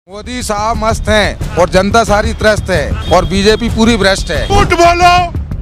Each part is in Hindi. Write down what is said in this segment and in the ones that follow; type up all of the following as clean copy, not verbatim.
मोदी साहब मस्त हैं और जनता सारी त्रस्त है और बीजेपी पूरी भ्रष्ट है। झूठ बोलो,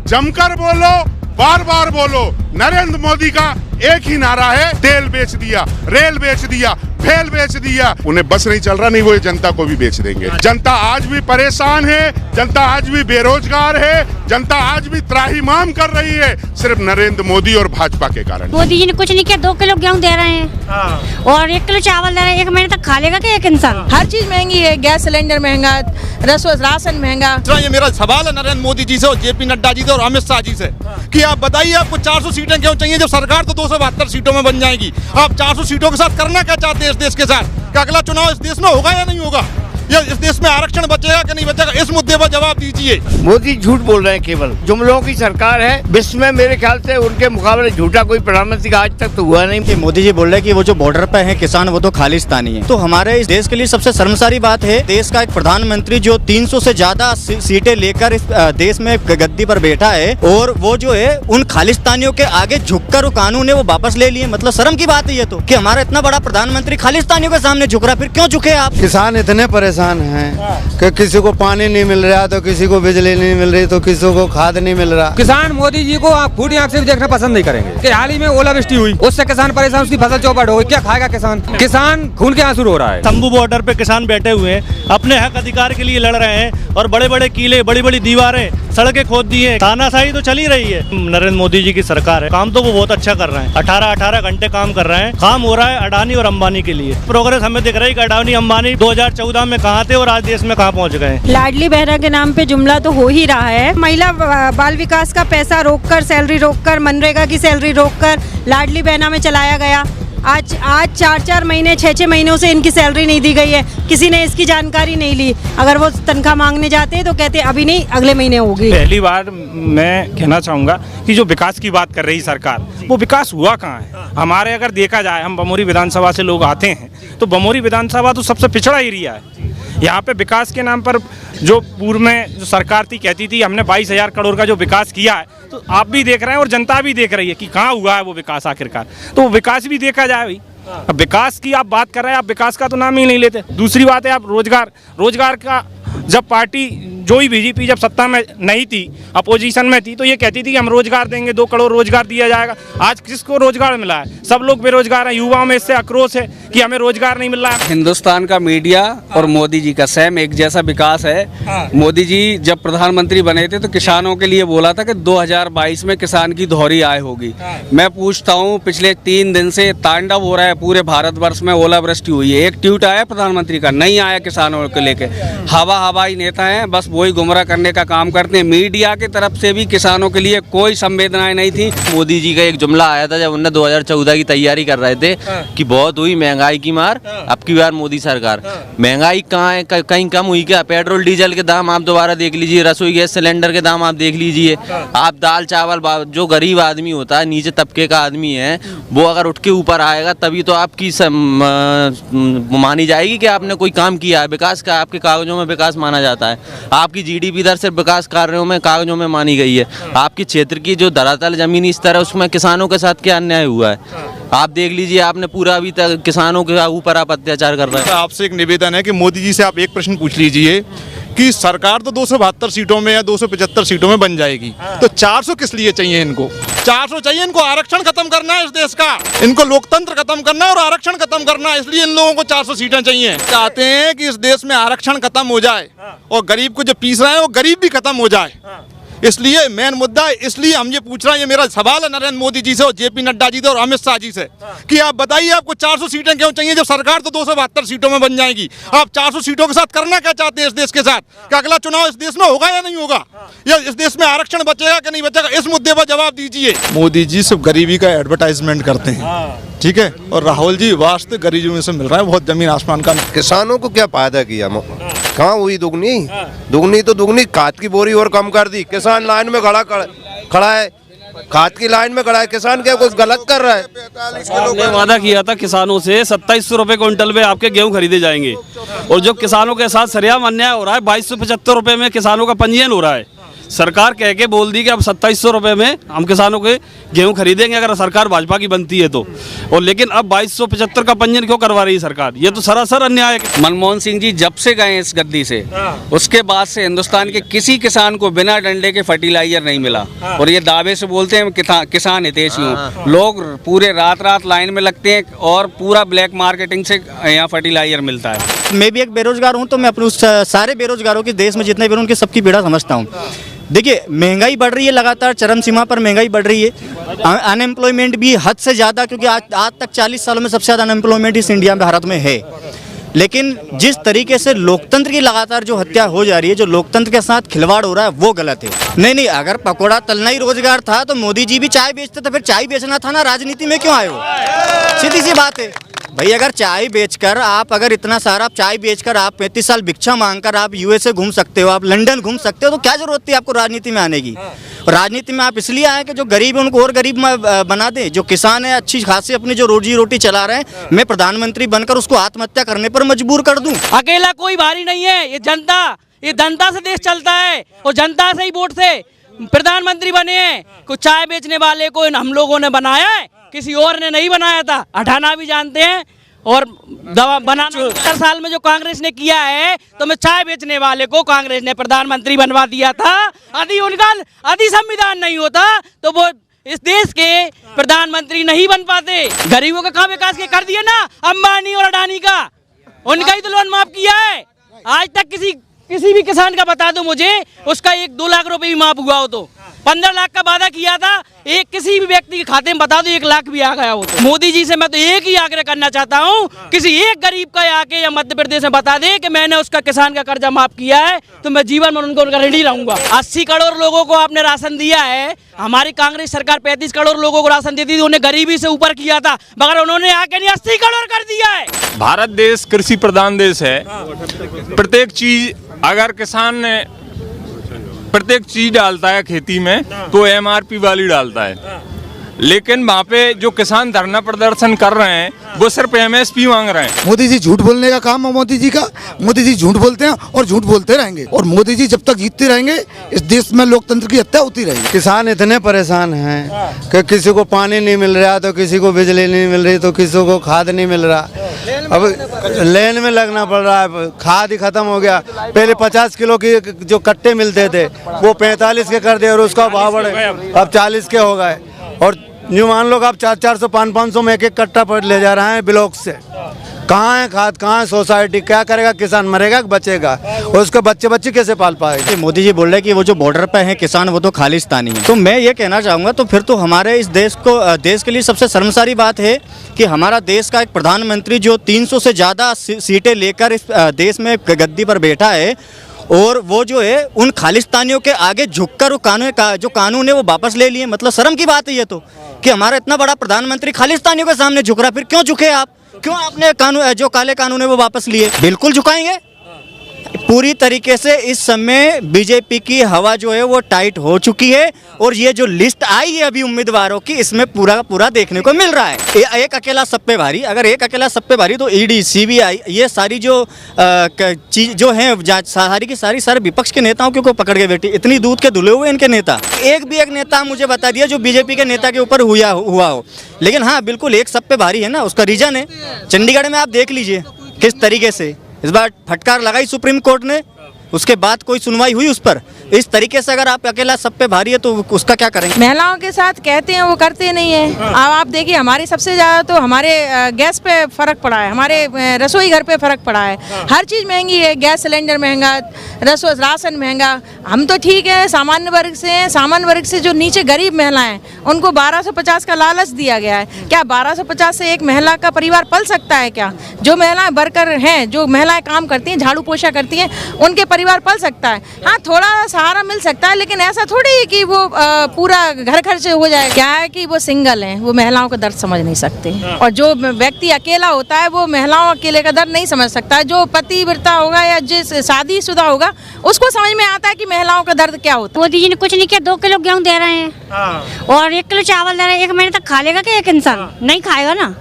जमकर बोलो, बार बार बोलो। नरेंद्र मोदी का एक ही नारा है, तेल बेच दिया, रेल बेच दिया, फेल बेच दिया। उन्हें बस नहीं चल रहा, नहीं वो ये जनता को भी बेच देंगे। जनता आज भी परेशान है, जनता आज भी बेरोजगार है, जनता आज भी त्राहिमाम कर रही है, सिर्फ नरेंद्र मोदी और भाजपा के कारण। मोदी जी ने कुछ नहीं किया, 2 किलो गेहूं दे रहे हैं और 1 किलो चावल दे रहे हैं। 1 महीने तक खा लेगा क्या एक इंसान? हर चीज महंगी है, गैस सिलेंडर महंगा, राशन महंगा। ये मेरा सवाल है नरेंद्र मोदी जी से और जेपी नड्डा जी से और अमित शाह जी से कि आप बताइए आपको 400 सीटें क्यों चाहिए जब सरकार तो 272 सीटों में बन जाएगी। आप 400 सीटों के साथ करना क्या चाहते हैं इस देश के साथ? क्या अगला चुनाव इस देश में होगा या नहीं होगा? या इस देश में आरक्षण बचेगा कि नहीं बचेगा? इस मुद्दे पर जवाब दीजिए। मोदी झूठ बोल रहे हैं, केवल जुमलों की सरकार है। विश्व में मेरे ख्याल से उनके मुकाबले झूठा कोई प्रधानमंत्री का आज तक तो हुआ नहीं। मोदी जी बोल रहे हैं कि वो जो बॉर्डर पे है किसान वो तो खालिस्तानी है। तो हमारे इस देश के लिए सबसे शर्मसारी बात है, देश का एक प्रधानमंत्री जो 300 से ज्यादा सीटें लेकर इस देश में गद्दी पर बैठा है और वो जो है उन खालिस्तानियों के आगे झुककर वो कानून है वो वापस ले लिए। मतलब शर्म की बात है ये तो, कि हमारा इतना बड़ा प्रधानमंत्री खालिस्तानियों के सामने झुक रहा, फिर क्यों झुके आप? किसान इतने परेशान हैं कि किसी को पानी नहीं मिल रहा, तो किसी को बिजली नहीं मिल रही, तो किसी को खाद नहीं मिल रहा। किसान मोदी जी को आप फूटी आंख से भी देखना पसंद नहीं करेंगे कि हाल ही में ओलावृष्टि हुई, उससे किसान परेशान, उसकी फसल चौपट हो गई। क्या खाएगा किसान? किसान खून के आंसू रो रहा है। तंबू बॉर्डर पे किसान बैठे हुए हैं, अपने हक अधिकार के लिए लड़ रहे हैं और बड़े बड़े किले, बड़ी बड़ी दीवारें, सड़कें खोद दी है। तानाशाही तो चल ही रही है। नरेंद्र मोदी जी की सरकार है, काम तो वो बहुत अच्छा कर रहे हैं। 18 घंटे काम कर रहे हैं। काम हो रहा है अडानी और अंबानी के लिए। प्रोग्रेस हमें दिख रही है कि अडानी अंबानी 2014 में कहाँ थे और आज देश में कहाँ पहुँच गए। लाडली बहना के नाम पे जुमला तो हो ही रहा है। महिला बाल विकास का पैसा रोककर, सैलरी रोककर, मनरेगा की सैलरी रोककर लाडली बहना में चलाया गया। आज 4-4 महीने, 6-6 महीनों से इनकी सैलरी नहीं दी गई है। किसी ने इसकी जानकारी नहीं ली। अगर वो तनख्वाह मांगने जाते हैं तो कहते अभी नहीं, अगले महीने होगी। पहली बार मैं कहना चाहूँगा कि जो विकास की बात कर रही सरकार, वो विकास हुआ कहाँ है? हमारे अगर देखा जाए, हम बमोरी विधानसभा से लोग आते हैं, तो बमोरी विधानसभा तो सबसे पिछड़ा एरिया है। यहाँ पे विकास के नाम पर जो पूर्व में जो सरकार थी कहती थी हमने 22,000 करोड़ का जो विकास किया है, तो आप भी देख रहे हैं और जनता भी देख रही है कि कहाँ हुआ है वो विकास आखिरकार। तो वो विकास भी देखा जाए भाई। अब विकास की आप बात कर रहे हैं, आप विकास का तो नाम ही नहीं लेते। दूसरी बात है आप रोजगार का, जब पार्टी जो ही बीजेपी जब सत्ता में नहीं थी, अपोजिशन में थी, तो ये कहती थी कि हम रोजगार देंगे, 2 करोड़ रोजगार दिया जाएगा। आज किसको रोजगार मिला है? सब लोग बेरोजगार हैं। युवाओं में इससे आक्रोश है कि हमें रोजगार नहीं मिल रहा है। हिंदुस्तान का मीडिया और मोदी जी का सेम एक जैसा विकास है। मोदी जी जब प्रधानमंत्री बने थे तो किसानों के लिए बोला था कि 2022 में किसान की दोहरी आय होगी। मैं पूछता हूँ, पिछले 3 दिन से तांडव हो रहा है पूरे भारतवर्ष में, ओलावृष्टि हुई है, एक ट्वीट आया प्रधानमंत्री का? नहीं आया किसानों को लेके। हवाई नेता हैं, बस वही गुमराह करने का काम करते हैं। मीडिया की तरफ से भी किसानों के लिए कोई संवेदनाएं नहीं थी। मोदी जी का एक जुमला आया था जब उन्होंने 2014 की तैयारी कर रहे थे कि बहुत हुई महंगाई की मार, अब की बार मोदी सरकार। महंगाई कहाँ है? कहीं कम हुई क्या? पेट्रोल डीजल के दाम आप दोबारा देख लीजिए, रसोई गैस सिलेंडर के दाम आप देख लीजिए। आप दाल चावल, जो गरीब आदमी होता है, नीचे तबके का आदमी है, वो अगर उठ के ऊपर आएगा तभी तो आपकी मानी जाएगी कि आपने कोई काम किया है। विकास का आपके कागजों में विकास माना जाता है। आपकी जीडीपी दर सिर्फ विकास कार्यों में, कागजों में मानी गई है। आपके क्षेत्र की जो धरातल जमीनी स्तर है उसमें किसानों के साथ क्या अन्याय हुआ है आप देख लीजिए। आपने पूरा अभी तक किसानों के ऊपर आप अत्याचार कर रहे हैं। आपसे एक निवेदन है कि मोदी जी से आप एक प्रश्न पूछ लीजिए कि सरकार तो 272 सीटों में या 275 सीटों में बन जाएगी, तो 400 किस लिए चाहिए इनको? 400 चाहिए इनको आरक्षण खत्म करना है इस देश का। इनको लोकतंत्र खत्म करना है और आरक्षण खत्म करना है, इसलिए इन लोगों को 400 सीटें चाहिए। चाहते हैं कि इस देश में आरक्षण खत्म हो जाए और गरीब को जो पीस रहे हैं वो गरीब भी खत्म हो जाए। इसलिए मेन मुद्दा है, इसलिए हम ये पूछ रहे हैं। ये मेरा सवाल है नरेंद्र मोदी जी से और जेपी नड्डा जी से और अमित शाह जी से कि आप बताइए आपको 400 सीटें क्यों चाहिए जब सरकार तो 272 सीटों में बन जाएगी। आप 400 सीटों के साथ करना क्या चाहते हैं इस देश के साथ? क्या अगला चुनाव इस देश में होगा या नहीं होगा? या इस देश में आरक्षण बचेगा कि नहीं बचेगा? इस मुद्दे पर जवाब दीजिए। मोदी जी सिर्फ गरीबी का एडवर्टाइजमेंट करते हैं, ठीक है, और राहुल जी वास्तव गरीबी में से मिल रहा है बहुत जमीन आसमान का। किसानों को क्या फायदा किया? कहाँ हुई दुगनी तो दुगनी। खाद की बोरी और कम कर दी। किसान लाइन में खड़ा है, खाद की लाइन में खड़ा है। किसान क्या कुछ गलत कर रहा है? आपने वादा किया था किसानों से 2700 रुपए क्विंटल में आपके गेहूं खरीदे जाएंगे और जो किसानों के साथ सरेआम अन्याय हो रहा है, 2275 रुपए में किसानों का पंजीयन हो रहा है। सरकार कह के बोल दी कि अब 2700 रुपए में हम किसानों के गेहूं खरीदेंगे अगर सरकार भाजपा की बनती है तो, और लेकिन अब 2275 का पंजीयन क्यों करवा रही है सरकार? ये तो सरासर अन्याय है। मनमोहन सिंह जी जब से गए इस गद्दी से, उसके बाद से हिंदुस्तान के किसी किसान को बिना डंडे के फर्टिलाइजर नहीं मिला, और ये दावे से बोलते हैं किसान हितैषी हूँ। लोग पूरे रात लाइन में लगते हैं और पूरा ब्लैक मार्केटिंग से यहाँ फर्टिलाइजर मिलता है। मैं भी एक बेरोजगार हूँ, तो मैं अपने सारे बेरोजगारों की देश में जितने भी उनकी सबकी पीड़ा समझता हूँ। देखिए, महंगाई बढ़ रही है, लगातार चरम सीमा पर महंगाई बढ़ रही है। अनएम्प्लॉयमेंट भी हद से ज़्यादा, क्योंकि आज तक 40 सालों में सबसे ज़्यादा अनएम्प्लॉयमेंट इस इंडिया में, भारत में है। लेकिन जिस तरीके से लोकतंत्र की लगातार जो हत्या हो जा रही है, जो लोकतंत्र के साथ खिलवाड़ हो रहा है, वो गलत है। नहीं, अगर पकौड़ा तलना ही रोजगार था तो मोदी जी भी चाय बेचते, तो फिर चाय बेचना था ना, राजनीति में क्यों आए हो? सीधी सी बात है भाई। अगर चाय बेचकर आप, अगर इतना सारा चाय बेचकर आप 35 साल भिक्षा मांगकर आप यूएसए घूम सकते हो, आप लंदन घूम सकते हो, तो क्या जरूरत थी आपको राजनीति में आने की? राजनीति में आप इसलिए आए कि जो गरीब है उनको और गरीब बना दे, जो किसान है अच्छी खासी अपनी जो रोजी रोटी चला रहे हैं, मैं प्रधानमंत्री बनकर उसको आत्महत्या करने पर मजबूर कर दूं। अकेला कोई भारी नहीं है, ये जनता से देश चलता है, और जनता से ही वोट से प्रधानमंत्री बने हैं। कुछ चाय बेचने वाले को हम लोगों ने बनाया है, किसी और ने नहीं बनाया था। हटाना भी जानते हैं और दवा बनाना। 70 साल में जो कांग्रेस ने किया है, तो मैं चाय बेचने वाले को कांग्रेस ने प्रधानमंत्री बनवा दिया था। यदि संविधान नहीं होता तो वो इस देश के प्रधानमंत्री नहीं बन पाते। गरीबों का कहाँ विकास कर दिया ना, अंबानी और अडानी का, उनका ही तो लोन माफ किया है। आज तक किसी भी किसान का बता दो मुझे, उसका 1-2 लाख रुपए भी माफ हुआ हो तो। 15 लाख का वादा किया था, एक किसी भी व्यक्ति के खाते में बता दो 1 लाख भी आ गया हो तो। मोदी जी से मैं तो एक ही आग्रह करना चाहता हूँ, किसी एक गरीब का आके या मध्य प्रदेश में बता दे कि मैंने उसका किसान का कर्जा माफ किया है, तो मैं जीवन में उनका ऋणी रहूंगा। 80 करोड़ लोगों को आपने राशन दिया है, हमारी कांग्रेस सरकार 35 करोड़ लोगों को राशन देती थी, उन्हें गरीबी से ऊपर किया था, मगर उन्होंने आके नहीं 80 करोड़ कर दिया है। भारत देश कृषि प्रधान देश है। प्रत्येक चीज अगर किसान ने प्रत्येक चीज डालता है खेती में, तो एमआरपी वाली डालता है। लेकिन वहाँ पे जो किसान धरना प्रदर्शन कर रहे हैं, वो सिर्फ एमएसपी मांग रहे हैं। मोदी जी झूठ बोलने का काम है मोदी जी का। मोदी जी झूठ बोलते हैं और झूठ बोलते रहेंगे, और मोदी जी जब तक जीतते रहेंगे इस देश में लोकतंत्र की हत्या होती रहेगी। किसान इतने परेशान हैं कि किसी को पानी नहीं मिल रहा, तो किसी को बिजली नहीं मिल रही, तो किसी को खाद नहीं मिल रहा। अब लेन में लगना पड़ रहा है, खाद ही खत्म हो गया। पहले 50 किलो की जो कट्टे मिलते थे वो 45 के कर दिए, और उसका भाव बढ़े अब 40 के हो गए। और यूँ मान लो आप 400 500 में एक कट्टा पर ले जा रहे हैं ब्लॉक से। कहाँ है खाद, कहाँ है सोसाइटी? क्या करेगा किसान? मरेगा कि बचेगा? और उसके बच्चे कैसे पाल पाएंगे? मोदी जी बोल रहे हैं कि वो जो बॉर्डर पे है किसान, वो तो खालिस्तानी है। तो मैं ये कहना चाहूँगा, तो फिर तो हमारे इस देश के लिए सबसे शर्मसारी बात है कि हमारा देश का एक प्रधानमंत्री जो 300 से ज़्यादा सीटें लेकर इस देश में गद्दी पर बैठा है, और वो जो है उन खालिस्तानियों के आगे झुककर वो कानून है वो वापस ले लिए। मतलब शर्म की बात है ये तो, कि हमारा इतना बड़ा प्रधानमंत्री खालिस्तानियों के सामने झुक रहा। फिर क्यों झुके आप? क्यों आपने जो काले कानून है वो वापस लिए? बिल्कुल झुकाएंगे। पूरी तरीके से इस समय बीजेपी की हवा जो है वो टाइट हो चुकी है, और ये जो लिस्ट आई है अभी उम्मीदवारों की, इसमें पूरा देखने को मिल रहा है। एक अकेला सब पे भारी, अगर एक अकेला सब पे भारी तो ईडी, सीबीआई, ये सारी जो चीज जो है सारी की सारे विपक्ष के नेताओं को पकड़ के बैठी। इतनी दूध के धुले हुए इनके नेता, एक नेता मुझे बता दिया जो बीजेपी के नेता के ऊपर हुआ हो। लेकिन हाँ, बिल्कुल एक सब पे भारी है ना, उसका रीजन है चंडीगढ़ में। आप देख लीजिए किस तरीके से इस बार फटकार लगाई सुप्रीम कोर्ट ने, उसके बाद कोई सुनवाई हुई उस पर। इस तरीके से अगर आप अकेला सब पे भारी है तो उसका क्या करेंगे? महिलाओं के साथ कहते हैं वो करते नहीं है। अब आप देखिए, हमारे सबसे ज़्यादा तो हमारे गैस पे फ़र्क पड़ा है, हमारे रसोई घर पे फ़र्क पड़ा है। हर चीज़ महंगी है, गैस सिलेंडर महंगा, राशन महंगा। हम तो ठीक है, सामान्य वर्ग से हैं। सामान्य वर्ग से जो नीचे गरीब महिलाएं, उनको 1250 का लालच दिया गया है। क्या 1250 से एक महिला का परिवार पल सकता है क्या? जो महिलाएं वर्कर हैं, जो महिलाएं काम करती हैं, झाड़ू पोछा करती हैं, उनके परिवार पल सकता है। हाँ, थोड़ा सहारा मिल सकता है, लेकिन ऐसा थोड़ी है कि वो पूरा घर खर्च हो जाए। क्या है कि वो सिंगल हैं, वो महिलाओं का दर्द समझ नहीं सकते। और जो व्यक्ति अकेला होता है वो महिलाओं अकेले का दर्द नहीं समझ सकता। जो पतिव्रता होगा या जिस शादीशुदा होगा उसको समझ में आता है कि महिलाओं का दर्द क्या होता है। मोदी जी ने कुछ नहीं किया, 2 किलो गेहूँ दे रहे हैं और 1 किलो चावल दे रहे हैं। 1 महीने तक खा लेगा क्या एक इंसान? नहीं खाएगा ना।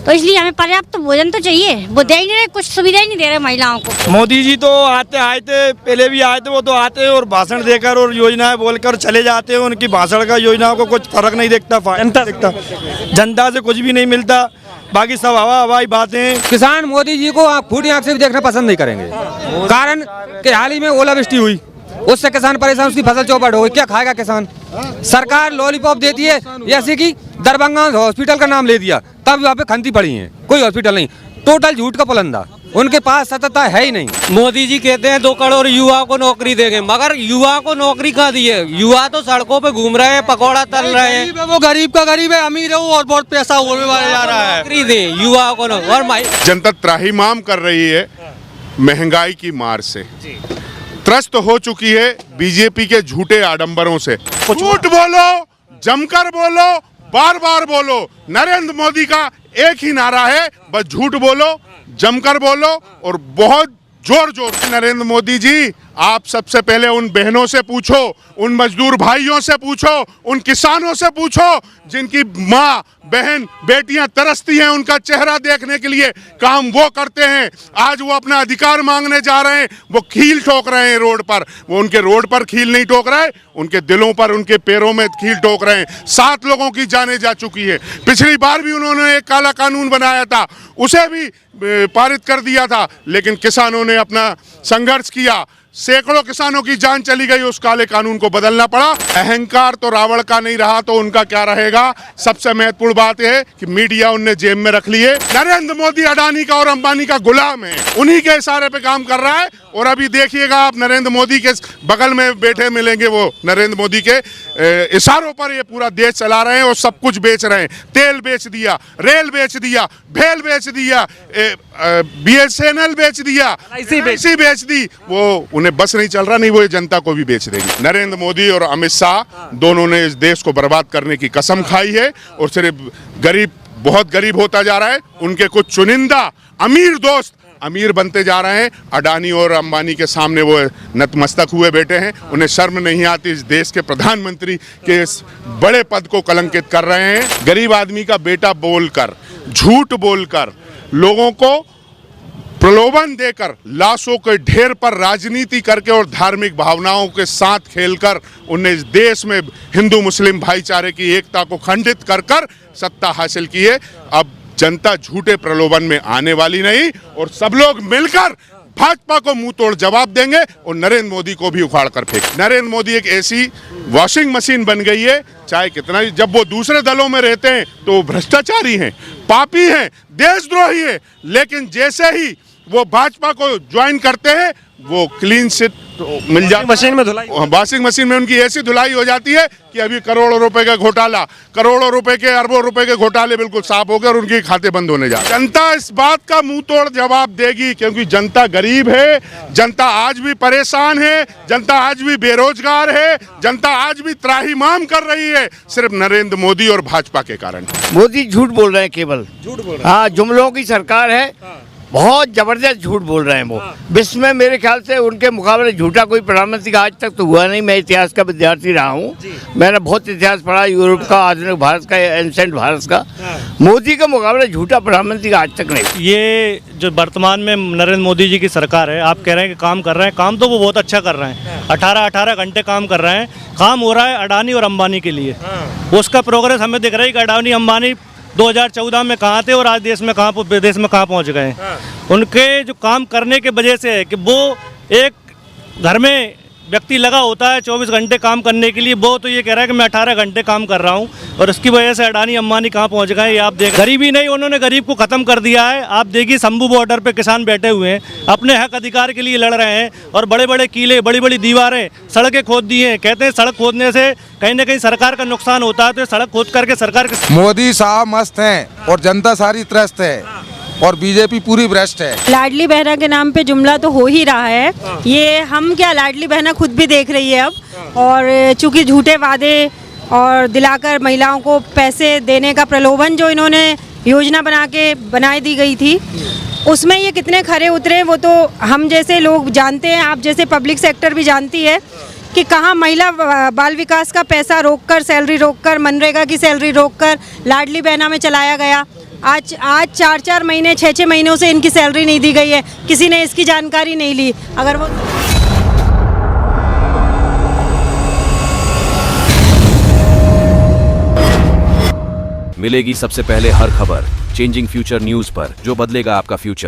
तो इसलिए हमें पर्याप्त भोजन तो चाहिए, वो दे ही नहीं रहे, कुछ सुविधा ही नहीं दे रहे महिलाओं को। मोदी जी तो आए थे, पहले भी आए थे, वो तो आते हैं और भाषण देकर और योजनाएं बोलकर चले जाते हैं। उनकी भाषण का योजनाओं को कुछ फर्क नहीं दिखता, जनता से कुछ भी नहीं मिलता, बाकी सब हवाई बातें। किसान मोदी जी को फूटी आंख से भी देखना पसंद नहीं करेंगे, कारण कि हाल ही में ओलावृष्टि हुई, उससे किसान परेशान, उसकी फसल चौपट हो गई, क्या खाएगा किसान। सरकार लॉलीपॉप देती है, जैसे कि दरभंगा हॉस्पिटल का नाम ले दिया, तब वहाँ पे खंती पड़ी है, कोई हॉस्पिटल नहीं, टोटल झूठ का पुलंदा, उनके पास सतता है ही नहीं। मोदी जी कहते हैं 2 करोड़ युवा को नौकरी देंगे, मगर युवा को नौकरी कहाँ दी है? युवा तो सड़कों पे घूम रहे हैं, पकौड़ा तल रहे हैं। वो गरीब का गरीब है, अमीर है वो और बहुत पैसा होने वाला जा रहा है। नौकरी दे युवा को। और जनता त्राहिमाम कर रही है महंगाई की मार से, त्रस्त हो चुकी है बीजेपी के झूठे आडंबरों से। झूठ बोलो, जमकर बोलो, बार बार बोलो, नरेंद्र मोदी का एक ही नारा है, बस झूठ बोलो, जमकर बोलो और बहुत जोर जोर से। नरेंद्र मोदी जी, आप सबसे पहले उन बहनों से पूछो, उन मजदूर भाइयों से पूछो, उन किसानों से पूछो जिनकी माँ बहन बेटियां तरसती हैं उनका चेहरा देखने के लिए, काम वो करते हैं। आज वो अपना अधिकार मांगने जा रहे हैं, वो कील ठोक रहे हैं रोड पर। वो उनके रोड पर कील नहीं ठोक रहे, उनके दिलों पर, उनके पैरों में कील ठोक रहे हैं। 7 लोगों की जानें जा चुकी है। पिछली बार भी उन्होंने एक काला कानून बनाया था, उसे भी पारित कर दिया था, लेकिन किसानों ने अपना संघर्ष किया, सैकड़ों किसानों की जान चली गई, उस काले कानून को बदलना पड़ा। अहंकार तो रावण का नहीं रहा तो उनका क्या रहेगा। सबसे महत्वपूर्ण बात है कि मीडिया उनने जेब में रख लिए। नरेंद्र मोदी अडानी का और अंबानी का गुलाम है, उन्हीं के इशारे पे काम कर रहा है। और अभी देखिएगा आप, नरेंद्र मोदी के बगल में बैठे मिलेंगे, वो नरेंद्र मोदी के इशारों पर ये पूरा देश चला रहे हैं और सब कुछ बेच रहे हैं। तेल बेच दिया, रेल बेच दिया, भेल बेच दिया, BSNL बेच दिया, LIC बेच दी। वो उन्हें बस नहीं चल रहा, नहीं वो ये जनता को भी बेच देंगे। नरेंद्र मोदी और अमित शाह दोनों ने इस देश को बर्बाद करने की कसम खाई है और सिर्फ गरीब बहुत गरीब होता जा रहा है। उनके कुछ चुनिंदा अमीर दोस्त अमीर बनते जा रहे हैं। अडानी और अंबानी के सामने वो नतमस्तक हुए बैठे हैं। उन्हें शर्म नहीं आती, इस देश के प्रधानमंत्री के इस बड़े पद को कलंकित कर रहे हैं। गरीब आदमी का बेटा बोलकर, झूठ बोलकर, लोगों को प्रलोभन देकर, लाशों के ढेर पर राजनीति करके और धार्मिक भावनाओं के साथ खेलकर उन्हें इस देश में हिंदू मुस्लिम भाईचारे की एकता को खंडित कर कर सत्ता हासिल की है। अब जनता झूठे प्रलोभन में आने वाली नहीं और सब लोग मिलकर भाजपा को मुंह तोड़ जवाब देंगे और नरेंद्र मोदी को भी उखाड़ कर फेंक। नरेंद्र मोदी एक ऐसी वॉशिंग मशीन बन गई है, चाहे कितना ही, जब वो दूसरे दलों में रहते हैं तो भ्रष्टाचारी हैं, पापी हैं, देशद्रोही है, लेकिन जैसे ही वो भाजपा को ज्वाइन करते हैं वो क्लीन चिट मिल जाती है। मशीन में धुलाई, वॉशिंग मशीन में उनकी ऐसी धुलाई हो जाती है कि अभी करोड़ों रुपए का घोटाला, करोड़ों रुपए के, अरबों रुपए के घोटाले बिल्कुल साफ हो गए और उनके खाते बंद होने जा रहे। जनता इस बात का मुंह तोड़ जवाब देगी, क्योंकि जनता गरीब है, जनता आज भी परेशान है, जनता आज भी बेरोजगार है, जनता आज भी त्राहिमाम कर रही है, सिर्फ नरेंद्र मोदी और भाजपा के कारण। मोदी झूठ बोल रहे हैं, केवल झूठ बोल रहे हैं। हाँ, जुमलों की सरकार है, बहुत जबरदस्त झूठ बोल रहे हैं वो। विश्व में मेरे ख्याल से उनके मुकाबले झूठा कोई प्रधानमंत्री का आज तक तो हुआ नहीं। मैं इतिहास का विद्यार्थी रहा हूँ, मैंने बहुत इतिहास पढ़ा, यूरोप का, आधुनिक भारत का, एंसेंट भारत का। मोदी के मुकाबले झूठा प्रधानमंत्री का आज तक नहीं। ये जो वर्तमान में नरेंद्र मोदी जी की सरकार है, आप कह रहे हैं कि काम कर रहे हैं, काम तो वो बहुत अच्छा कर रहे हैं। 18 घंटे काम कर रहे हैं। काम हो रहा है अडानी और अंबानी के लिए, उसका प्रोग्रेस हमें दिख रहा है कि अडानी अंबानी 2014 में कहाँ थे और आज देश में कहाँ पहुँच गए। उनके जो काम करने के वजह से है कि वो एक घर में व्यक्ति लगा होता है 24 घंटे काम करने के लिए, वो तो ये कह रहा है कि मैं 18 घंटे काम कर रहा हूँ और उसकी वजह से अडानी अंबानी कहाँ पहुँच गए। ये आप देख, गरीबी नहीं, उन्होंने गरीब को ख़त्म कर दिया है। आप देखिए शंभू बॉर्डर पे किसान बैठे हुए हैं, अपने हक अधिकार के लिए लड़ रहे हैं और बड़े बड़े किले, बड़ी बड़ी दीवारें, सड़कें खोद दी हैं। कहते हैं सड़क खोदने से कहीं ना कहीं सरकार का नुकसान होता है, तो सड़क खोद करके सरकार के। मोदी साहब मस्त हैं और जनता सारी त्रस्त है और बीजेपी पूरी भ्रष्ट है। लाडली बहना के नाम पे जुमला तो हो ही रहा है। ये हम क्या, लाडली बहना खुद भी देख रही है अब। और चूंकि झूठे वादे और दिलाकर महिलाओं को पैसे देने का प्रलोभन जो इन्होंने योजना बनाई दी गई थी, उसमें ये कितने खरे उतरे वो तो हम जैसे लोग जानते हैं, आप जैसे पब्लिक सेक्टर भी जानती है कि कहाँ महिला बाल विकास का पैसा रोककर, सैलरी रोककर, मनरेगा की सैलरी रोककर लाडली बहना में चलाया गया। आज 4-4 महीने 6-6 महीनों से इनकी सैलरी नहीं दी गई है, किसी ने इसकी जानकारी नहीं ली। अगर वो मिलेगी सबसे पहले हर खबर चेंजिंग फ्यूचर न्यूज पर, जो बदलेगा आपका फ्यूचर।